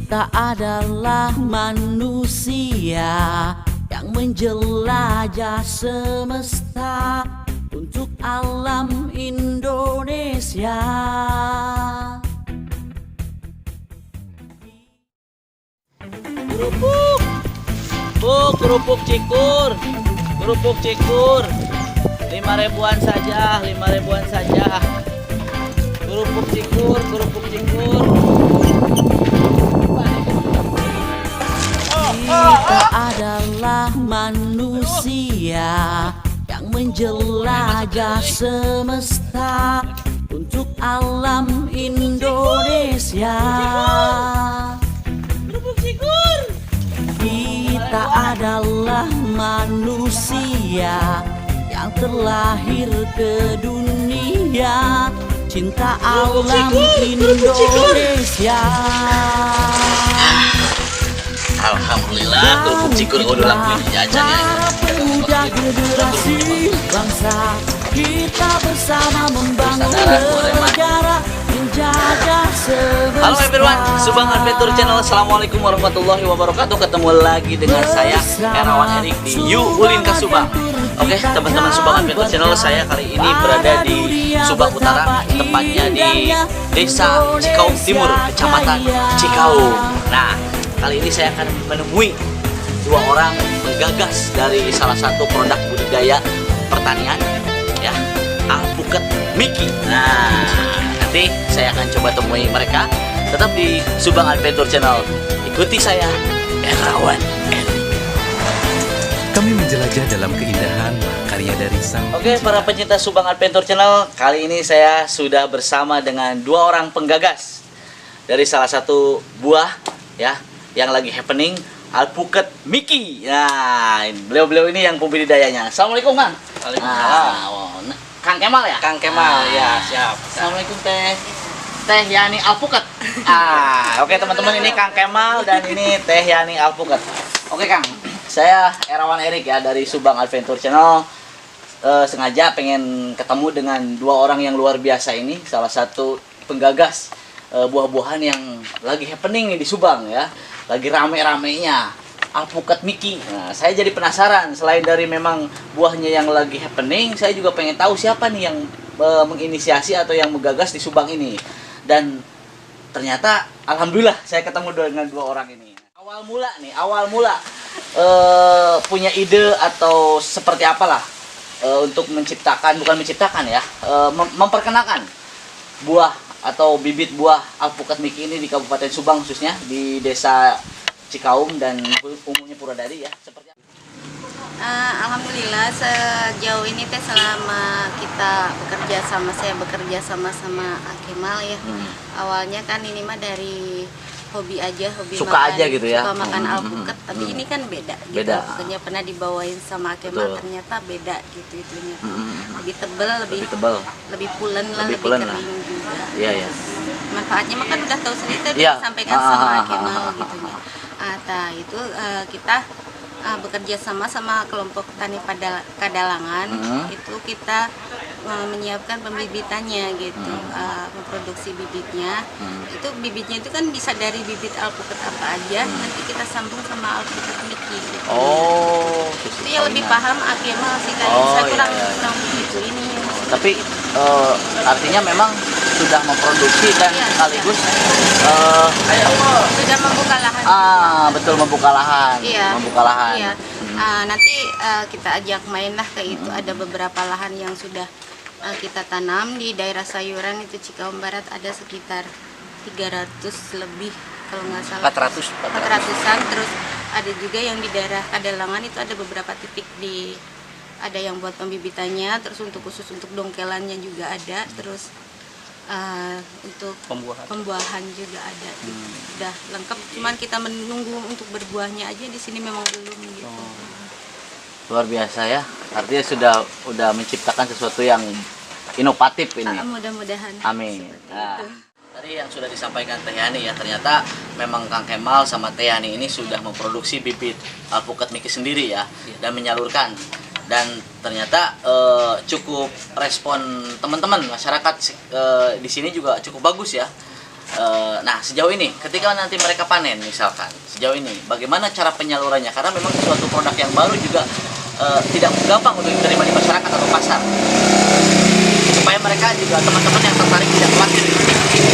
Kita adalah manusia yang menjelajah semesta untuk alam Indonesia. Kerupuk, kerupuk cikur, kerupuk cikur, 5.000-an saja, 5.000-an saja. Kerupuk cikur, kerupuk cikur. Kita adalah manusia yang menjelajah semesta untuk alam Indonesia. Kita adalah manusia yang terlahir ke dunia, cinta alam Indonesia. Alhamdulillah, kerupuk cikur udah lakuin jajan ya. Para pemuda generasi bangsa, kita bersama membangun negara, menjaga semesta. Halo everyone, Subang Adventure Channel. Assalamualaikum warahmatullahi wabarakatuh. Ketemu lagi dengan saya, Erawan Erik di You Ulin ke Subang. Oke, teman-teman Subang Adventure Channel, saya kali ini berada di Subang Utara, tepatnya di Desa Cikaum Timur, Kecamatan Cikaum. Nah, kali ini saya akan menemui dua orang penggagas dari salah satu produk budidaya pertanian, ya, alpukat Miki. Nah, nanti saya akan coba temui mereka. Tetap di Subang Adventure Channel. Ikuti saya, Erawan Erik. Kami menjelajah dalam keindahan karya dari sang. Oke, para pencinta Subang Adventure Channel, kali ini saya sudah bersama dengan dua orang penggagas dari salah satu buah, ya, yang lagi happening, alpukat Miki. Nah, beliau-beliau ini yang pembudidayanya. Assalamualaikum, Kang. Waalaikumsalam. Kang Kemal ya? Kang Kemal, ya siap. Assalamualaikum Teh Yani Alpukat. Oke teman-teman, ini Kang Kemal dan ini Teh Yani Alpukat. Oke Kang, saya Erawan Erik ya dari Subang Adventure Channel. Sengaja pengen ketemu dengan dua orang yang luar biasa ini, salah satu penggagas buah-buahan yang lagi happening nih di Subang ya. Lagi rame-ramenya alpukat Miki. Nah, saya jadi penasaran, selain dari memang buahnya yang lagi happening, saya juga pengen tahu siapa nih yang menginisiasi atau yang menggagas di Subang ini. Dan ternyata alhamdulillah saya ketemu dengan dua orang ini. Awal mula punya ide atau seperti apalah untuk menciptakan, bukan menciptakan ya, memperkenalkan buah atau bibit buah alpukat Miki ini di Kabupaten Subang, khususnya di Desa Cikaum dan umumnya Puradari ya, seperti apa? Alhamdulillah sejauh ini teh selama kita saya bekerja sama Kemal ya. Awalnya kan ini mah dari hobi aja, suka makan, aja gitu ya, suka makan alpukat. Tapi ini kan beda gitu. Makanya pernah dibawain sama Kemal, ternyata beda gitu itunya. Lebih tebal, lebih pulen lah, lebih kering juga. Iya. Manfaatnya mah kan udah tahu sendiri tadi disampaikan sama Kemal gitu ya. Itu kita bekerja sama kelompok tani Kadalangan. Itu kita menyiapkan pembibitannya gitu, memproduksi bibitnya. Itu bibitnya itu kan bisa dari bibit alpukat apa aja, nanti kita sambung sama alpukat Miki gitu. Oh, itu yang lebih paham Kemal sih tadi. Saya kurang begitu ini. Tapi artinya memang sudah memproduksi dan sekaligus sudah membuka lahan. Betul, membuka lahan. Iya. Nanti kita ajak main lah ke itu. Ada beberapa lahan yang sudah kita tanam di daerah sayuran itu Cikaum Barat, ada sekitar 300 lebih kalau nggak salah. 400-an. Terus ada juga yang di daerah Kadalangan itu ada beberapa titik ada yang buat pembibitannya, terus khusus untuk dongkelannya juga ada. Terus untuk Pembuahan. pembuahan juga ada. Udah lengkap, cuman kita menunggu untuk berbuahnya aja di sini memang belum gitu. Luar biasa ya. Artinya udah menciptakan sesuatu yang inovatif ini. Mudah-mudahan. Amin. Seperti Nah, itu. tadi yang sudah disampaikan Teh Yani ya, ternyata memang Kang Kemal sama Teh Yani ini sudah memproduksi bibit alpukat Miki sendiri ya, dan menyalurkan. Dan ternyata cukup respon teman-teman masyarakat di sini juga cukup bagus ya. Nah, sejauh ini ketika nanti mereka panen misalkan, sejauh ini bagaimana cara penyalurannya? Karena memang suatu produk yang baru juga tidak gampang untuk diterima di masyarakat atau pasar. Supaya mereka juga teman-teman yang tertarik tidak khawatir.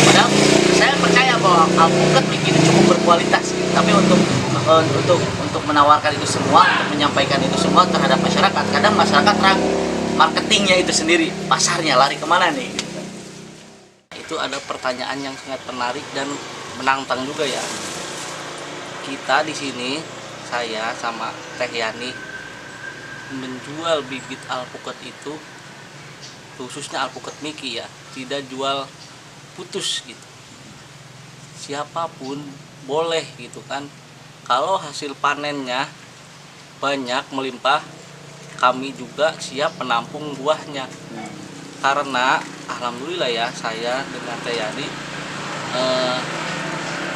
Padahal saya percaya bahwa alpukat Miki ini cukup berkualitas. Tapi untuk menawarkan itu semua, untuk menyampaikan itu semua terhadap masyarakat, kadang masyarakat ragu marketingnya itu sendiri, pasarnya lari kemana nih? Itu ada pertanyaan yang sangat menarik dan menantang juga ya. Kita di sini, saya sama Teh Yani menjual bibit alpukat itu, khususnya alpukat Miki ya, tidak jual putus gitu. Siapapun boleh gitu kan. Kalau hasil panennya banyak melimpah, kami juga siap menampung buahnya. Karena alhamdulillah ya, saya dengan Teh Yani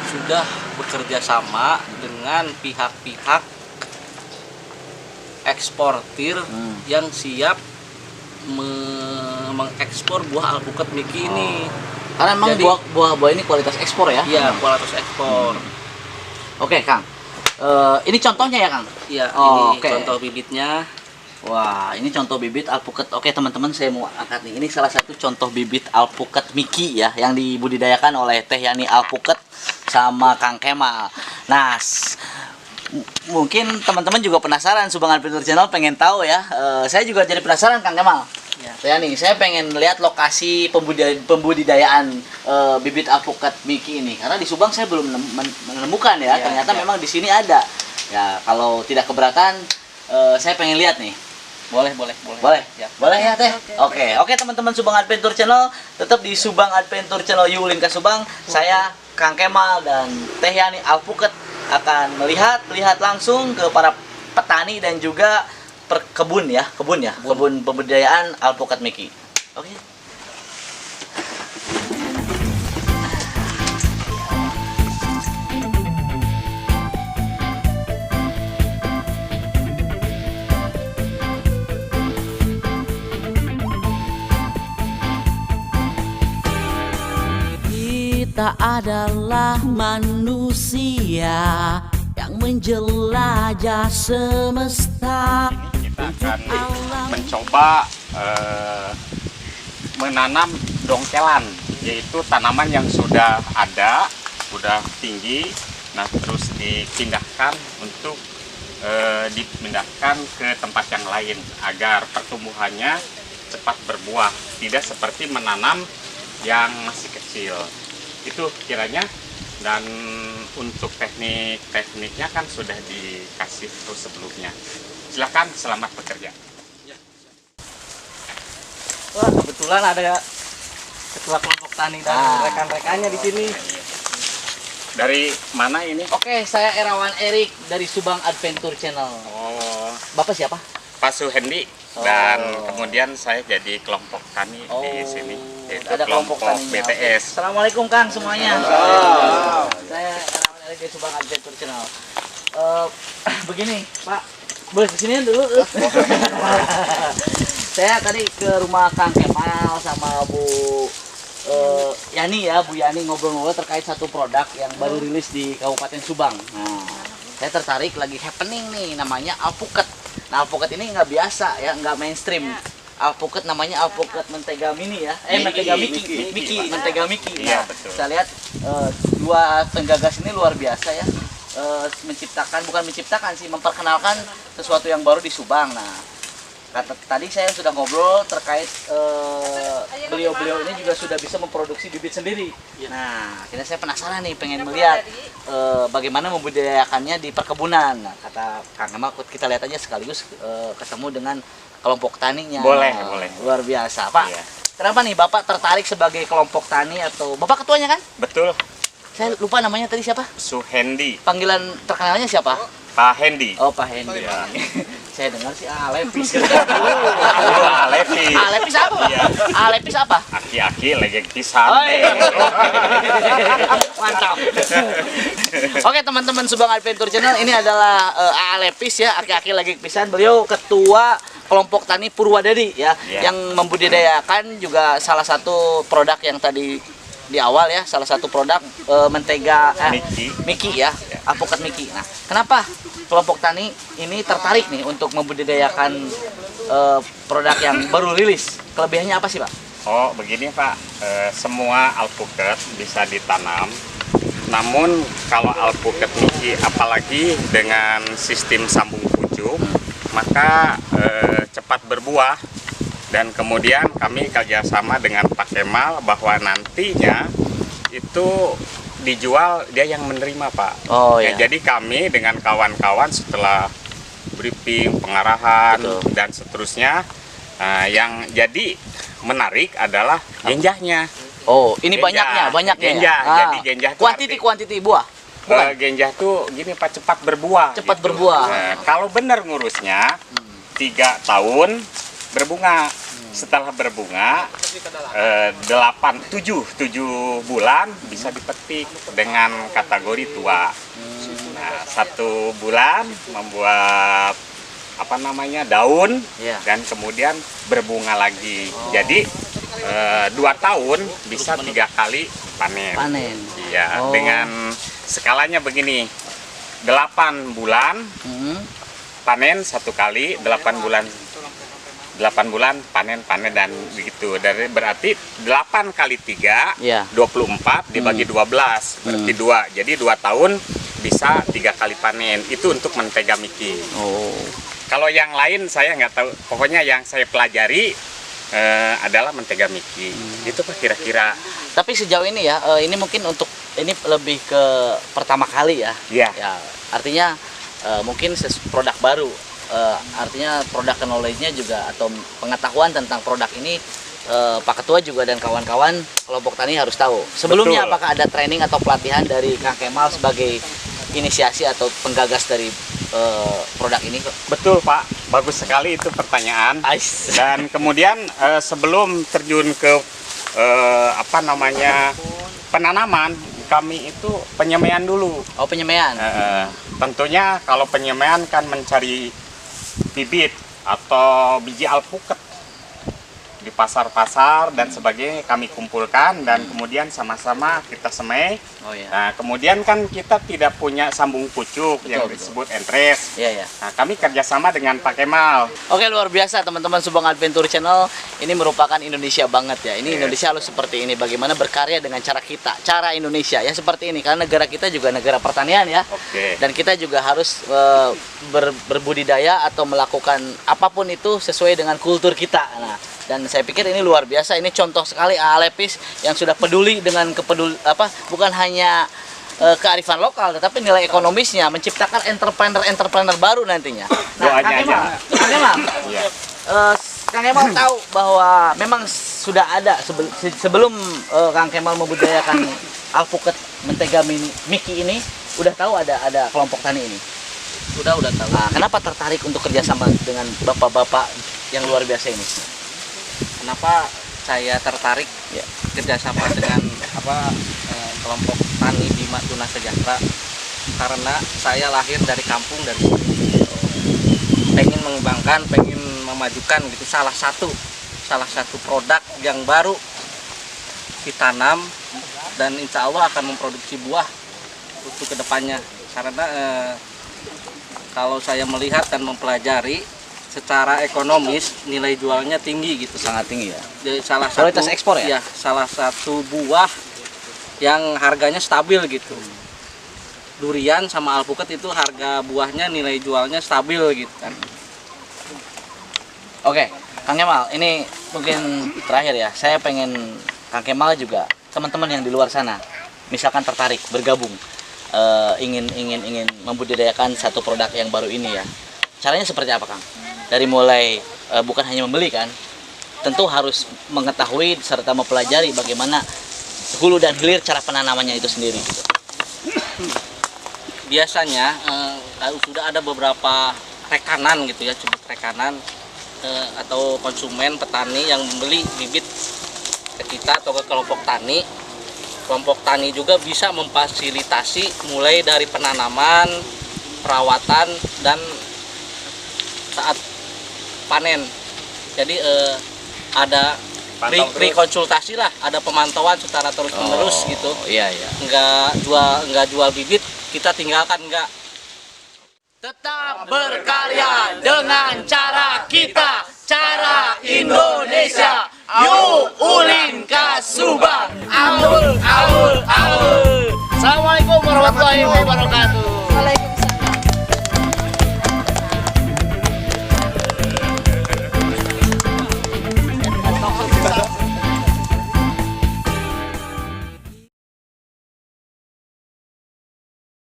sudah bekerja sama dengan pihak-pihak eksportir yang siap mengekspor buah alpukat Miki ini. Karena memang Jadi, buah ini kualitas ekspor ya? Iya, kualitas ekspor. Oke, Kang. Ini contohnya ya, Kang? Iya, Oh, ini oke. contoh bibitnya. Wah, ini contoh bibit alpukat. Oke, teman-teman, saya mau angkat nih. Ini salah satu contoh bibit alpukat Miki ya, yang dibudidayakan oleh Teh Yani Alpukat sama Kang Kemal. Nah, mungkin teman-teman juga penasaran, Subang Adventure Channel pengen tahu ya. Saya juga jadi penasaran, Kang Kemal. Ya. Teh Yani, saya pengen lihat lokasi pembudidayaan bibit alpukat Miki ini. Karena di Subang saya belum menemukan ya. Ya, Ternyata ya. memang di sini ada. Ya, kalau tidak keberatan, saya pengen lihat nih. Boleh. Boleh? Ya. Boleh ya, Teh? Oke, teman-teman Subang Adventure Channel, tetap di Subang Adventure Channel Yulin ke Subang. Saya Kang Kemal dan Teh Yani Alpukat akan melihat langsung ke para petani dan juga kebun pembudidayaan alpukat Miki. Oke. Kita adalah manusia yang menjelajah semesta. Kita akan mencoba menanam dongkelan, yaitu tanaman yang sudah ada, sudah tinggi, nah terus dipindahkan untuk dipindahkan ke tempat yang lain agar pertumbuhannya cepat berbuah, tidak seperti menanam yang masih kecil. Itu kiranya. Dan untuk tekniknya kan sudah dikasih terus sebelumnya. Silakan, selamat bekerja. Wah, kebetulan ada ketua kelompok tani dan rekan-rekannya di sini. Dari mana ini? Oke, saya Erawan Erik dari Subang Adventure Channel. Oh, Bapak siapa? Pak Suhendi. Dan kemudian saya jadi kelompok tani di sini, yaitu ada kelompok taninya. BTS. Oke. Assalamualaikum Kang semuanya. Saya Erawan Erik dari Subang Adventure Channel. Begini, Pak, boleh kesini dulu. Saya tadi ke rumah Kang Kemal sama Bu Yani ya, Bu Yani ngobrol-ngobrol terkait satu produk yang baru rilis di Kabupaten Subang. Nah, saya tertarik, lagi happening nih, namanya alpukat. Nah, alpukat ini nggak biasa ya, nggak mainstream. Alpukat namanya alpukat mentega mini ya, mentega Miki, mentega Miki. Iya, Nah, betul. saya lihat dua penggagas ini luar biasa ya, bukan menciptakan sih, memperkenalkan sesuatu yang baru di Subang. Nah, tadi saya sudah ngobrol terkait beliau-beliau ini juga sudah bisa memproduksi bibit sendiri. Nah, akhirnya saya penasaran nih, pengen melihat bagaimana membudidayakannya di perkebunan. Nah, kata Kang Kemal, kita lihat aja sekaligus ketemu dengan kelompok taninya. Boleh. Luar biasa, Pak. Iya. Kenapa nih Bapak tertarik sebagai kelompok tani atau Bapak ketuanya kan? Betul. Saya lupa namanya tadi siapa? Suhendi, Panggilan terkenalnya siapa? Pak Hendi. Oh, Pak Hendy. Iya. Saya dengar sih Alepis. Alepi. Alepis apa, Pak? Iya. Alepis apa? Aki-aki legeng pisan. Oh, iya. Mantap. Oke, teman-teman Subang Adventure Channel, ini adalah Alepis ya, aki-aki lagi pisan. Beliau ketua kelompok tani Purwadadi ya, Iya. yang membudidayakan juga salah satu produk yang tadi di awal ya, salah satu produk mentega Miki ya, alpukat Miki. Nah, kenapa kelompok tani ini tertarik nih untuk membudidayakan produk yang baru rilis? Kelebihannya apa sih, Pak? Oh, begini Pak, semua alpukat bisa ditanam. Namun kalau alpukat Miki apalagi dengan sistem sambung pucuk, maka cepat berbuah. Dan kemudian kami kerjasama dengan Pak Kemal bahwa nantinya itu dijual dia yang menerima, Pak. Oh, Ya, iya. jadi kami dengan kawan-kawan setelah briefing, pengarahan, Betul. dan seterusnya, yang jadi menarik adalah genjahnya. Oh, ini Genjah. banyaknya. Genjah. Ya? Jadi genjah itu kuantiti buah. Bukan? Genjah tuh gini Pak, cepat berbuah. Cepat gitu. berbuah. Nah, kalau benar ngurusnya 3 tahun berbunga. Setelah berbunga 7 bulan bisa dipetik dengan kategori tua. Nah, 1 bulan membuat daun, Iya. dan kemudian berbunga lagi. Jadi 2 tahun bisa 3 kali panen. Panen. Iya, Oh. dengan skalanya begini. 8 bulan Hmm. panen 1 kali, 8 bulan panen dan begitu. Dari berarti 8 kali 3 Iya. 24 dibagi 12 berarti 2. Jadi 2 tahun bisa 3 kali panen. Itu untuk mentega Miki. Oh. Kalau yang lain saya nggak tahu. Pokoknya yang saya pelajari adalah mentega Miki. Itu Pak kira-kira. Tapi sejauh ini ya, ini mungkin ini lebih ke pertama kali ya. Iya. Ya, artinya mungkin produk baru. Artinya produk knowledge-nya juga atau pengetahuan tentang produk ini Pak Ketua juga dan kawan-kawan kelompok tani harus tahu. Sebelumnya Betul. apakah ada training atau pelatihan dari Kang Kemal sebagai inisiasi atau penggagas dari produk ini? Betul Pak, bagus sekali itu pertanyaan. Ais. Dan kemudian sebelum terjun ke penanaman, kami itu penyemaian dulu. Oh, penyemaian. Tentunya kalau penyemaian kan mencari bibit atau biji alpukat di pasar-pasar dan sebagainya kami kumpulkan dan kemudian sama-sama kita semai. Oh ya. Nah, kemudian kan kita tidak punya sambung pucuk yang Betul. disebut entres. Iya, ya. Nah, kami kerjasama dengan Pak Kemal. Oke, luar biasa teman-teman Subang Adventure Channel. Ini merupakan Indonesia banget ya. Ini Indonesia harus seperti ini. Bagaimana berkarya dengan cara kita, cara Indonesia ya seperti ini. Karena negara kita juga negara pertanian ya. Oke. Dan kita juga harus berbudidaya atau melakukan apapun itu sesuai dengan kultur kita. Nah, dan saya pikir ini luar biasa. Ini contoh sekali Alepis yang sudah peduli dengan bukan hanya kearifan lokal, tetapi nilai ekonomisnya, menciptakan entrepreneur baru nantinya. Nah, Doanya Kang Kemal, Iya. Kang Kemal tahu bahwa memang sudah ada sebelum Kang Kemal membudidayakan alpukat mentega Miki ini, udah tahu ada kelompok tani ini. Udah tahu. Nah, kenapa tertarik untuk kerjasama dengan bapak-bapak yang luar biasa ini? Kenapa saya tertarik Ya. kerjasama dengan kelompok tani Bima Tuna Sejahtera? Karena saya lahir dari kampung, dari sini. Pengen mengembangkan, pengen memajukan gitu salah satu produk yang baru ditanam dan insya Allah akan memproduksi buah untuk kedepannya. Karena kalau saya melihat dan mempelajari secara ekonomis nilai jualnya tinggi gitu. Sangat tinggi ya. Jadi salah Kualitas satu ekspor ya? Iya, salah satu buah yang harganya stabil gitu. Durian sama alpukat itu harga buahnya nilai jualnya stabil gitu kan. Oke, Kang Kemal, ini mungkin terakhir ya. Saya pengen Kang Kemal juga teman-teman yang di luar sana, misalkan tertarik bergabung, ingin membudidayakan satu produk yang baru ini ya. Caranya seperti apa, Kang? Dari mulai bukan hanya membeli kan, tentu harus mengetahui serta mempelajari bagaimana hulu dan hilir cara penanamannya itu sendiri gitu. Biasanya sudah ada beberapa rekanan gitu ya, cubit rekanan atau konsumen petani yang membeli bibit ke kita atau ke kelompok tani. Kelompok tani juga bisa memfasilitasi mulai dari penanaman, perawatan, dan saat panen. Jadi ada pre-konsultasi lah, ada pemantauan secara terus-menerus gitu. Iya, iya. Nggak jual bibit, kita tinggalkan enggak. Tetap berkarya dengan cara kita, cara Indonesia. Yuk ulin